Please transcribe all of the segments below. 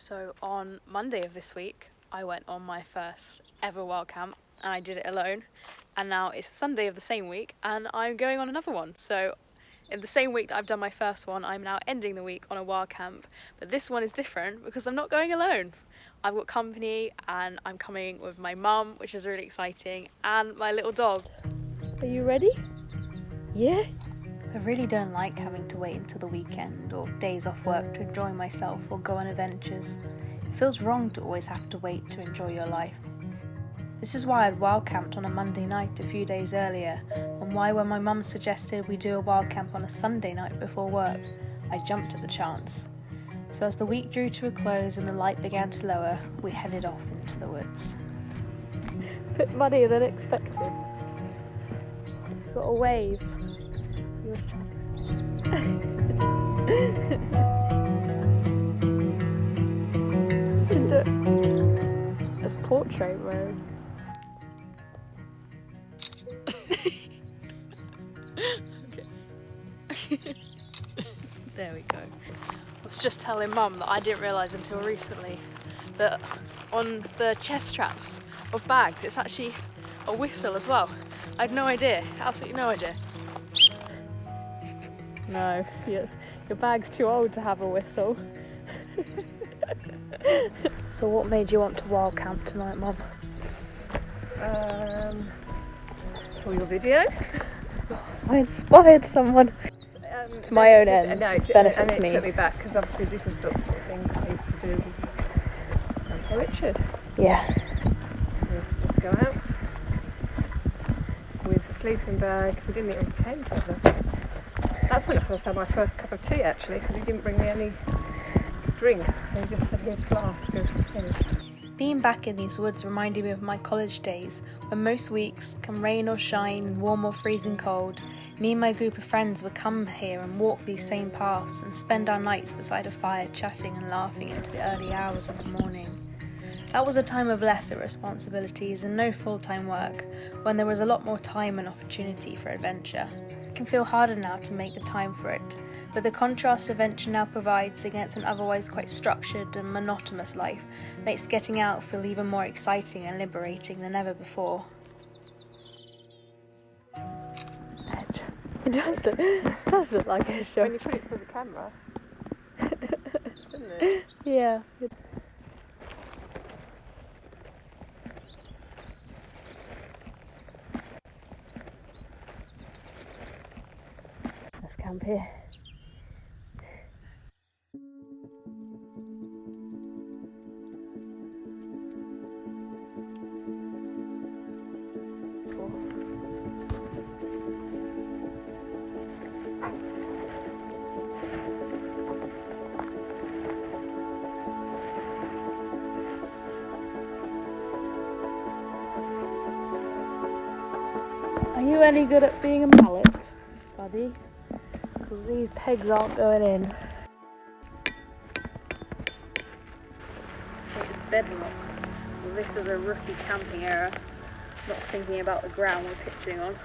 So on Monday of this week, I went on my first ever wild camp and I did it alone. And now it's Sunday of the same week and I'm going on another one. So in the same week that I've done my first one, I'm now ending the week on a wild camp. But this one is different because I'm not going alone. I've got company and I'm coming with my mum, which is really exciting, and my little dog. Are you ready? Yeah? I really don't like having to wait until the weekend or days off work to enjoy myself or go on adventures. It feels wrong to always have to wait to enjoy your life. This is why I'd wild camped on a Monday night a few days earlier, and why when my mum suggested we do a wild camp on a Sunday night before work, I jumped at the chance. So as the week drew to a close and the light began to lower, we headed off into the woods. A bit muddier than expected. Got a wave. It's portrait mode. There we go. I was just telling Mum that I didn't realise until recently that on the chest straps of bags it's actually a whistle as well. I had no idea, absolutely no idea. No, your bag's too old to have a whistle. So what made you want to wild camp tonight, Mum? For your video. I inspired someone. To my own end, benefit and it me. took me back because obviously this is the sort of thing I used to do with Uncle Richard. Yeah. We used to just go out with a sleeping bag. We didn't even tent ever. That's when I first had my first cup of tea actually, because he didn't bring me any drink. He just said, here's a glass, go finish. Being back in these woods reminded me of my college days, when most weeks, come rain or shine, warm or freezing cold, me and my group of friends would come here and walk these same paths and spend our nights beside a fire chatting and laughing into the early hours of the morning. That was a time of lesser responsibilities and no full-time work, when there was a lot more time and opportunity for adventure. It can feel harder now to make the time for it, but the contrast adventure now provides against an otherwise quite structured and monotonous life makes getting out feel even more exciting and liberating than ever before. It does look like a show. When you put it through the camera, doesn't it? Yeah. Let's camp here. Are you any good at being a mallet, buddy? Because these pegs aren't going in. It's bedrock. Well, this is a rookie camping era. Not thinking about the ground we're pitching on.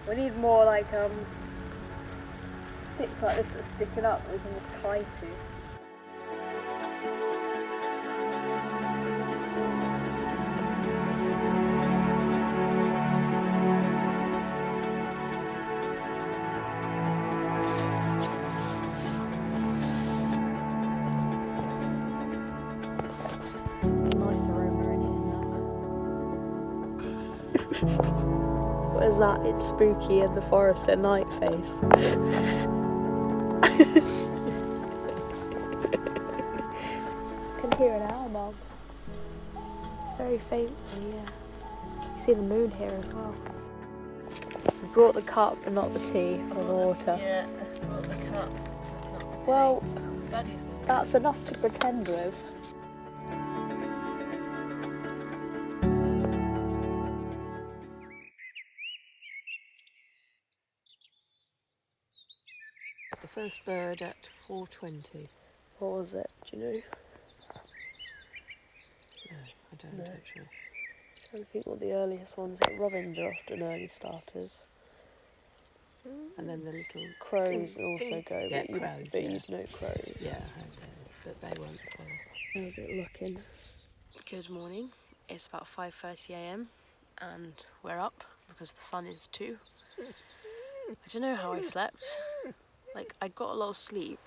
We need more like sticks like this that are sticking up that we can just tie to. Aroma in here now. What is that? It's spooky in the forest at night face. Can hear an owl, Mum. Very faintly, yeah. You see the moon here as well. We brought the cup but not the tea or the water. Yeah, I brought the cup, not the tea. Well, Daddy's water. that's enough to pretend with. The first bird at 4:20. What was it? Do you know? No, I don't actually. I'm trying to think what the earliest ones are. Robins are often early starters. And then the little Crows also go, yeah, but crows, you'd know crows. Yeah, I heard those. but they went first. How's it looking? Good morning. It's about 5:30 a.m. and we're up because the sun is too. I don't know how I slept. Like, I got a lot of sleep,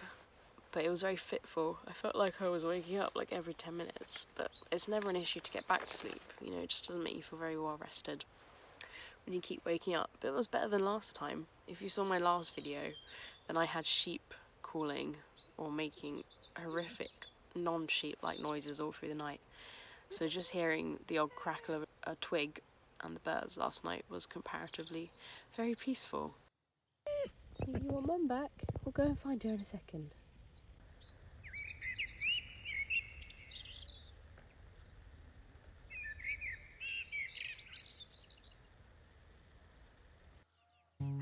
but it was very fitful. I felt like I was waking up like every 10 minutes, but it's never an issue to get back to sleep. You know, it just doesn't make you feel very well rested when you keep waking up. But it was better than last time. If you saw my last video, then I had sheep calling or making horrific non-sheep-like noises all through the night. So just hearing the odd crackle of a twig and the birds last night was comparatively very peaceful. You want Mum back? We'll go and find her in a second.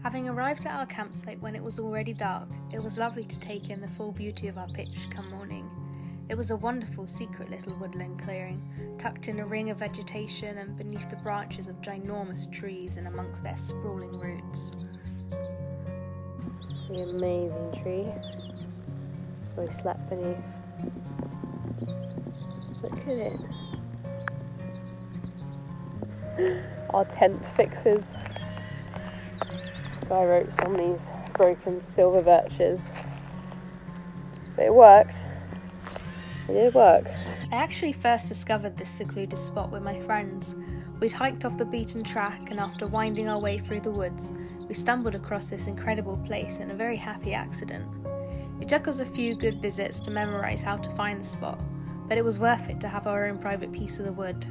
Having arrived at our campsite when it was already dark, it was lovely to take in the full beauty of our pitch come morning. It was a wonderful secret little woodland clearing, tucked in a ring of vegetation and beneath the branches of ginormous trees and amongst their sprawling roots. The amazing tree we slept beneath. Look at it. Our tent fixes. Guy ropes on these broken silver birches. But it worked. It did work. I actually first discovered this secluded spot with my friends. We'd hiked off the beaten track, and after winding our way through the woods, we stumbled across this incredible place in a very happy accident. It took us a few good visits to memorise how to find the spot, but it was worth it to have our own private piece of the wood.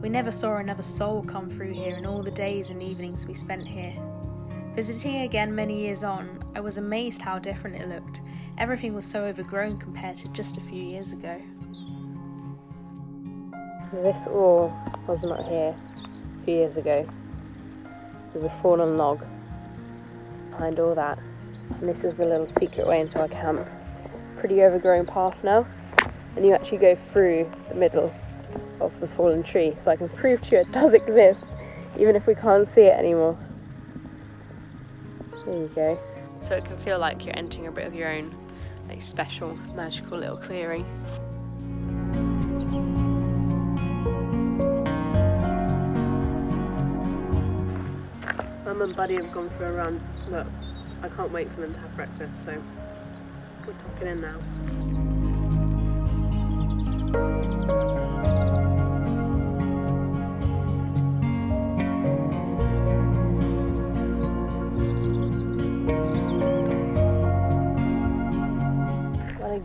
We never saw another soul come through here in all the days and evenings we spent here. Visiting again many years on, I was amazed how different it looked. Everything was so overgrown compared to just a few years ago. This all was not here a few years ago. There's a fallen log behind all that. And this is the little secret way into our camp. Pretty overgrown path now. And you actually go through the middle of the fallen tree. So I can prove to you it does exist, even if we can't see it anymore. There you go. So it can feel like you're entering a bit of your own like special, magical little clearing. Mum and Buddy have gone for a run. Look, I can't wait for them to have breakfast, so we're tucking in now.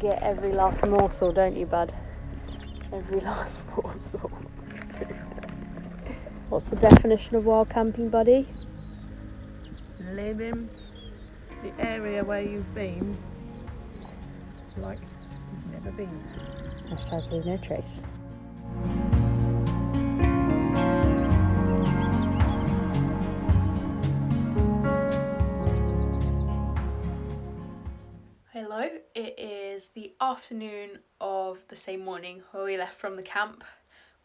Get every last morsel, don't you, bud? Every last morsel. What's the definition of wild camping, buddy? Living the area where you've been like you've never been. Hashtag leave no trace. Hello, it is the afternoon of the same morning where we left from the camp.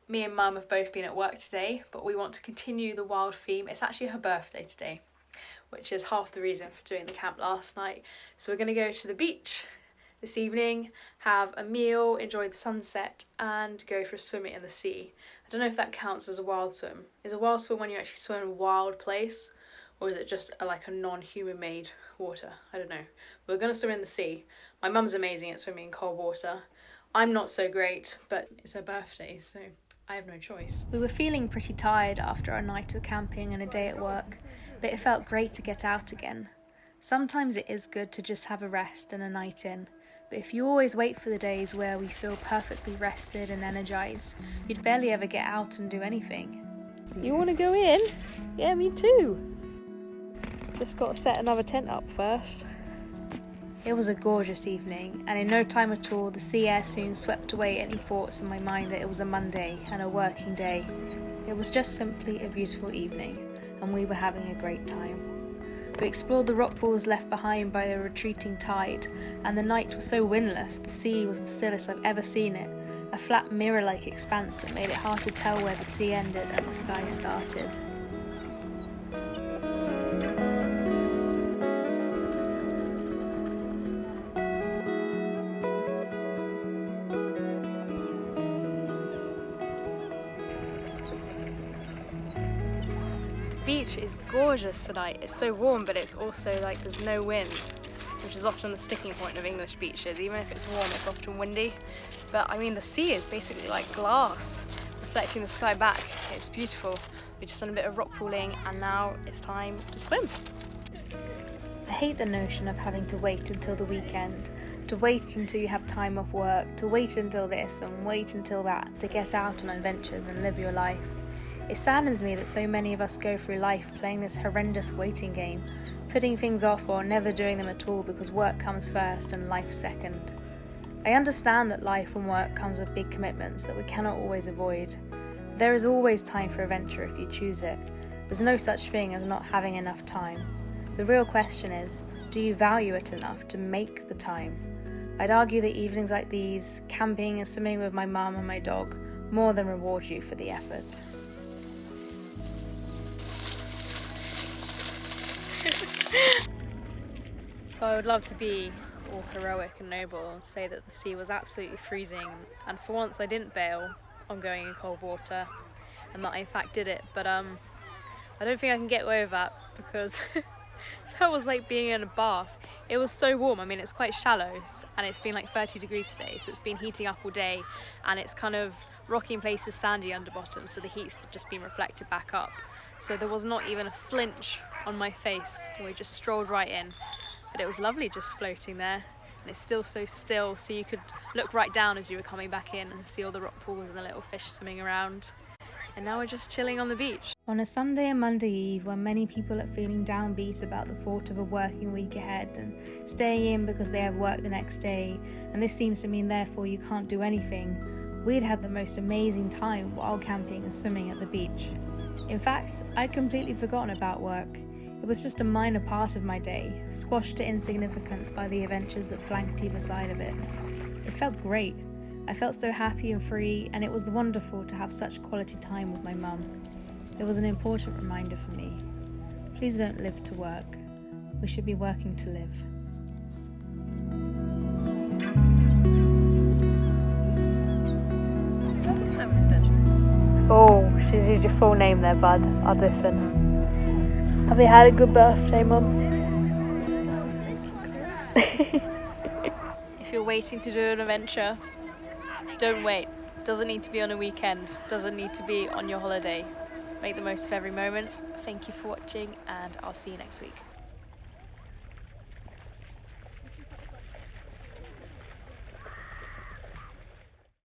Me and Mum have both been at work today, but we want to continue the wild theme. It's actually her birthday today, which is half the reason for doing the camp last night. So we're going to go to the beach this evening, have a meal, enjoy the sunset, and go for a swim in the sea. I don't know if that counts as a wild swim. Is a wild swim when you actually swim in a wild place? Or is it just like a non-human made water? I don't know. We're going to swim in the sea. My mum's amazing at swimming in cold water. I'm not so great, but it's her birthday, so I have no choice. We were feeling pretty tired after a night of camping and a day at work, but it felt great to get out again. Sometimes it is good to just have a rest and a night in, but if you always wait for the days where we feel perfectly rested and energised, you'd barely ever get out and do anything. You want to go in? Yeah, me too. Just got to set another tent up first. It was a gorgeous evening, and in no time at all, the sea air soon swept away any thoughts in my mind that it was a Monday and a working day. It was just simply a beautiful evening, and we were having a great time. We explored the rock pools left behind by the retreating tide, and the night was so windless, the sea was the stillest I've ever seen it, a flat mirror-like expanse that made it hard to tell where the sea ended and the sky started. beach is gorgeous tonight. It's so warm, but it's also like there's no wind, which is often the sticking point of English beaches. Even if it's warm, it's often windy. But I mean, the sea is basically like glass, reflecting the sky back. It's beautiful. We've just done a bit of rock pooling, and now it's time to swim. I hate the notion of having to wait until the weekend, to wait until you have time off work, to wait until this and wait until that, to get out on adventures and live your life. It saddens me that so many of us go through life playing this horrendous waiting game, putting things off or never doing them at all because work comes first and life second. I understand that life and work comes with big commitments that we cannot always avoid. There is always time for adventure if you choose it. There's no such thing as not having enough time. The real question is, do you value it enough to make the time? I'd argue that evenings like these, camping and swimming with my mum and my dog, more than reward you for the effort. So I would love to be all heroic and noble and say that the sea was absolutely freezing, and for once I didn't bail on going in cold water, and that I in fact did it, but I don't think I can get away with that because that was like being in a bath. It was so warm. I mean, it's quite shallow and it's been like 30 degrees today, so it's been heating up all day, and it's kind of rocky in places, sandy under bottom, so the heat's just been reflected back up. So there was not even a flinch on my face. We just strolled right in, but it was lovely just floating there, and it's still so still, so you could look right down as you were coming back in and see all the rock pools and the little fish swimming around. And now we're just chilling on the beach. On a Sunday and Monday eve, when many people are feeling downbeat about the thought of a working week ahead and staying in because they have work the next day, and this seems to mean therefore you can't do anything, we'd had the most amazing time wild camping and swimming at the beach. In fact, I'd completely forgotten about work. It was just a minor part of my day, squashed to insignificance by the adventures that flanked either side of it. It felt great. I felt so happy and free, and it was wonderful to have such quality time with my mum. It was an important reminder for me. Please don't live to work. We should be working to live. Oh, she's used your full name there, bud. I'll listen. Have you had a good birthday, Mum? If you're waiting to do an adventure, don't wait. Doesn't need to be on a weekend. Doesn't need to be on your holiday. Make the most of every moment. Thank you for watching, and I'll see you next week.